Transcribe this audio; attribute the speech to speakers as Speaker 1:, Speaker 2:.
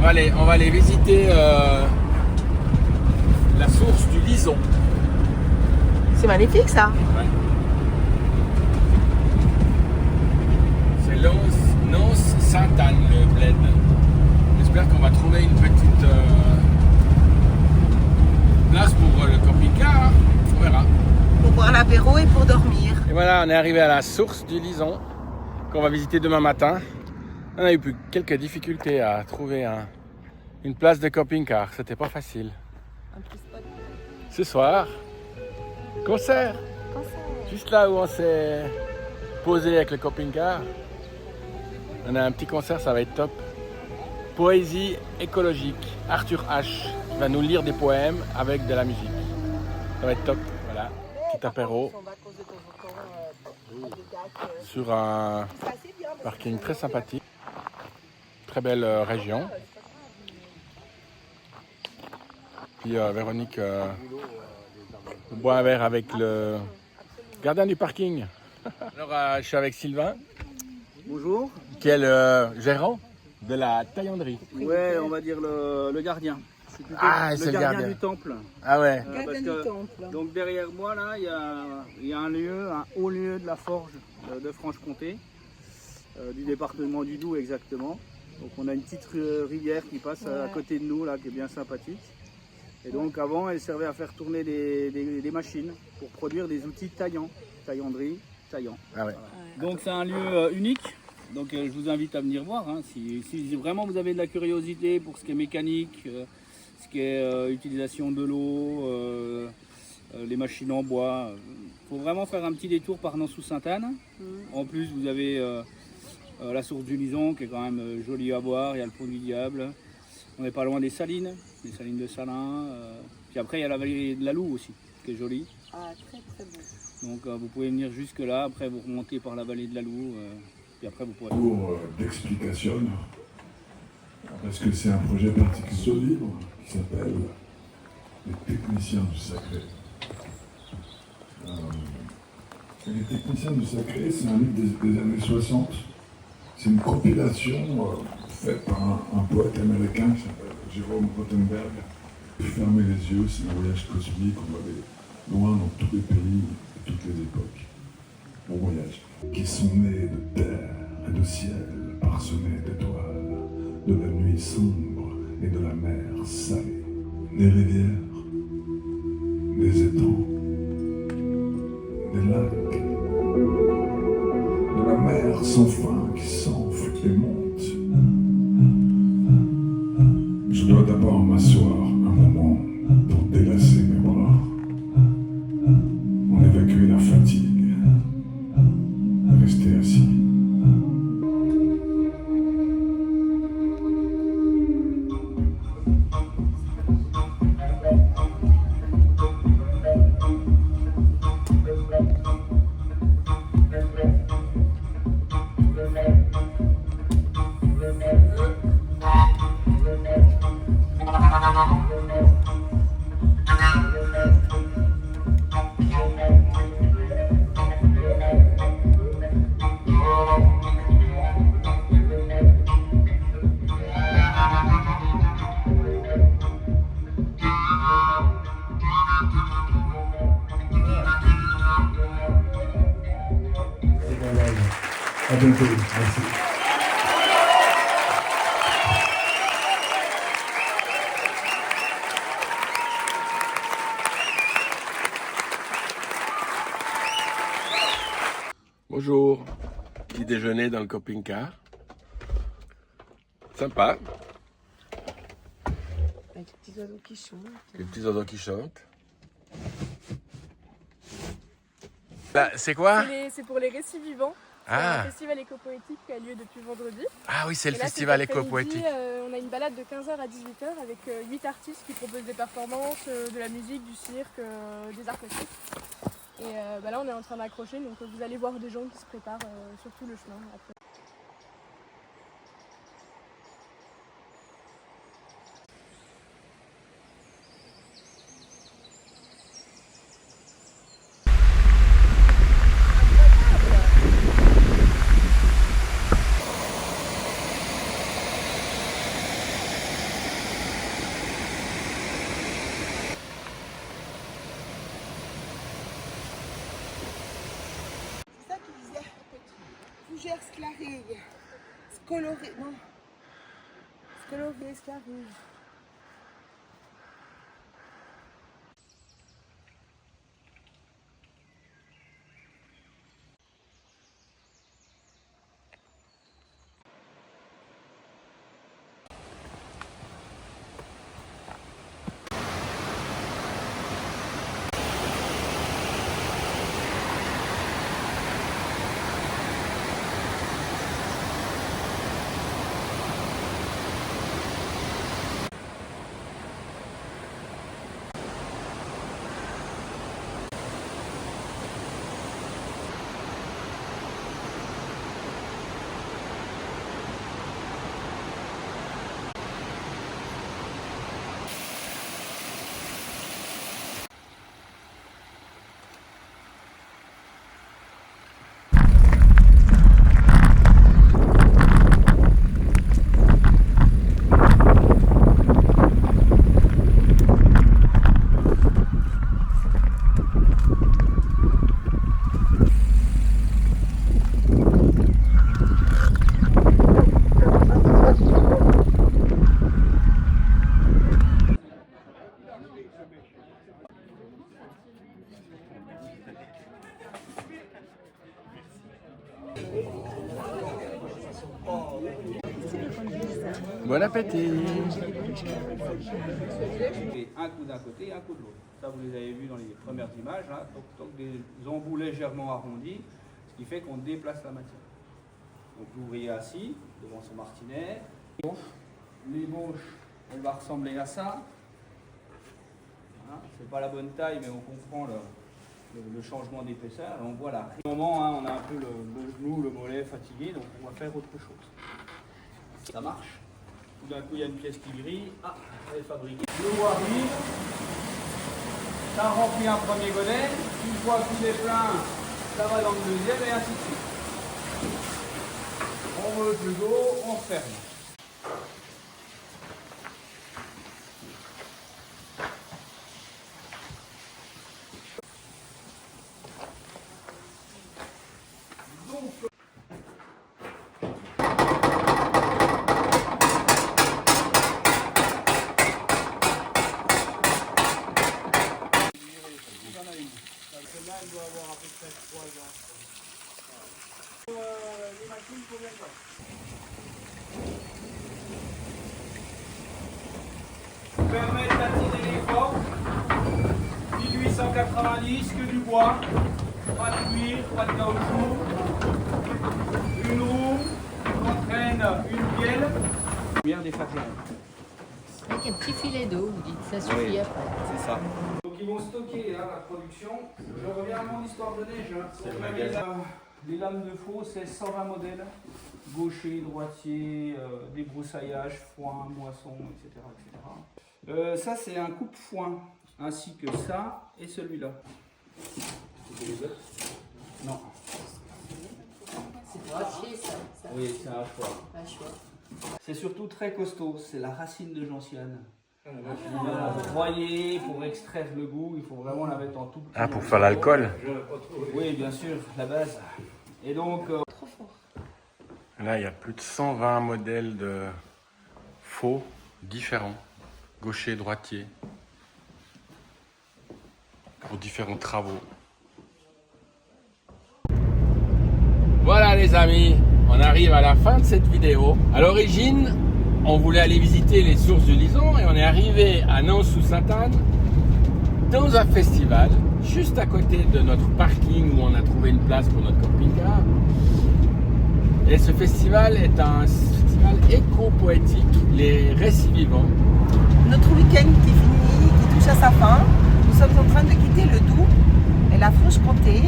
Speaker 1: on va aller visiter la source du Lison.
Speaker 2: C'est magnifique ça.
Speaker 1: Ouais. C'est Nonce Sainte-Anne le bled. J'espère qu'on va trouver une petite place pour le camping-car. On verra.
Speaker 2: Pour boire l'apéro et pour dormir.
Speaker 1: Et voilà, on est arrivé à la source du Lison qu'on va visiter demain matin. On a eu quelques difficultés à trouver une place de camping-car. C'était pas facile.
Speaker 2: Un petit spot.
Speaker 1: Ce soir, concert. Juste là où on s'est posé avec le camping-car. On a un petit concert, ça va être top. Poésie écologique. Arthur H. qui va nous lire des poèmes avec de la musique. Ça va être top. Voilà, petit apéro sur un parking très sympathique. Très belle région. Puis Véronique boit un verre avec le gardien du parking. Alors je suis avec Sylvain.
Speaker 3: Bonjour.
Speaker 1: Qui est le gérant de la taillanderie.
Speaker 3: Ouais, on va dire le gardien. C'est plutôt
Speaker 1: c'est le gardien
Speaker 3: du temple.
Speaker 1: Ah ouais.
Speaker 3: Parce que, donc derrière moi là, il y a un lieu, un haut lieu de la forge de Franche-Comté, du département du Doubs exactement. Donc on a une petite rivière qui passe à côté de nous là, qui est bien sympathique. Et donc avant, elle servait à faire tourner des machines pour produire des outils taillants, taillanderie, taillant.
Speaker 1: Ah ouais.
Speaker 3: Voilà. Donc c'est un lieu unique. Donc je vous invite à venir voir. Hein. Si vraiment vous avez de la curiosité pour ce qui est mécanique, ce qui est utilisation de l'eau, les machines en bois, faut vraiment faire un petit détour par Nonce-sous-Sainte-Anne. En plus, vous avez la source du Lison qui est quand même jolie à voir. Il y a le pont du Diable. On n'est pas loin des salines de Salins. Puis après, il y a la vallée de la Loue aussi, qui est jolie.
Speaker 2: Ah, très très beau.
Speaker 3: Donc vous pouvez venir jusque là. Après, vous remontez par la vallée de la Loue. Puis après, vous pourrez...
Speaker 4: Pour d'explication, parce que c'est un projet particulier libre qui s'appelle Les Techniciens du Sacré. Les Techniciens du Sacré, c'est un livre des années 60. C'est une compilation faite par un poète américain qui s'appelle Jérôme Rothenberg. Fermer les yeux, c'est un voyage cosmique, on va aller loin dans tous les pays et toutes les époques. Bon voyage. Qui sont nés de terre et de ciel parsemés d'étoiles, de la nuit sombre et de la mer salée, des rivières, des étangs, des lacs, de la mer sans fin qui s'enfle et monte. Je dois d'abord m'asseoir un moment pour délasser mes bras, en évacuer la fatigue. Restez assis. À bientôt. Merci.
Speaker 1: Bonjour. Petit déjeuner dans le camping-car. Sympa.
Speaker 2: Avec les petits oiseaux qui chantent.
Speaker 1: Les petits oiseaux qui chantent. Là, c'est quoi?
Speaker 5: C'est pour les récits vivants. C'est un festival éco-poétique qui a lieu depuis vendredi.
Speaker 1: Ah oui, c'est le
Speaker 5: Et là,
Speaker 1: festival
Speaker 5: cet après-midi,
Speaker 1: éco-poétique.
Speaker 5: On a une balade de 15h à 18h avec 8 artistes qui proposent des performances, de la musique, du cirque, des arts plastiques. Et là, on est en train d'accrocher, donc vous allez voir des gens qui se préparent sur tout le chemin. Après.
Speaker 2: Sclarille. Scoloré, non. Scoloré, Sclarille.
Speaker 1: Bon appétit.
Speaker 3: Et un coup d'un côté et un coup de l'autre. Ça, vous les avez vus dans les premières images, là, donc des embouts légèrement arrondis, ce qui fait qu'on déplace la matière. Donc l'ouvrier assis devant son martinet. L'ébauche, elle va ressembler à ça. Voilà, c'est pas la bonne taille, mais on comprend le changement d'épaisseur. On voit là. Au moment, hein, on a un peu le genou, le mollet fatigué, donc on va faire autre chose. Ça marche. Tout d'un coup, il y a une pièce qui grille. Ah, elle est fabriquée. L'eau arrive. Ça remplit un premier godet. Une fois qu'il est plein, ça va dans le deuxième et ainsi de suite. On veut plus d'eau, on ferme. Celle-là, elle doit avoir à peu près 3 ans. Les machines, combien de temps? Permettre d'attirer les formes. 1890, que du bois. Pas de cuir, pas de caoutchouc. Une roue qui entraîne une bielle. Lumière des façades.
Speaker 6: Avec un petit filet d'eau, vous dites, ça suffit
Speaker 3: Oui,
Speaker 6: après.
Speaker 3: c'est ça. Donc ils vont stocker hein, la production. Je reviens à mon histoire de neige. Hein.
Speaker 1: C'est le magasin.
Speaker 3: Les lames de faux, c'est 120 modèles. Gaucher, droitier, débroussaillage, foin, moisson, etc. etc. Ça, c'est un coupe-foin, ainsi que ça et celui-là. Non.
Speaker 6: C'est droitier, ça.
Speaker 3: Oui, c'est un choix.
Speaker 6: Un choix.
Speaker 3: C'est surtout très costaud, c'est la racine de gentiane. Vous voyez, pour extraire le goût, il faut vraiment la mettre en tout petit.
Speaker 1: Ah, pour faire l'alcool.
Speaker 3: Oui, bien sûr, la base. Et donc,
Speaker 6: Trop fort.
Speaker 1: Là, il y a plus de 120 modèles de faux différents. Gaucher, droitier. Pour différents travaux. Voilà les amis, on arrive à la fin de cette vidéo. À l'origine, on voulait aller visiter les sources du Lison et on est arrivé à Nans-sous-Sainte-Anne dans un festival juste à côté de notre parking où on a trouvé une place pour notre camping-car. Et ce festival est un festival éco-poétique, les récits vivants.
Speaker 2: Notre week-end qui finit, qui touche à sa fin. Nous sommes en train de quitter le Doubs et la Franche-Comté.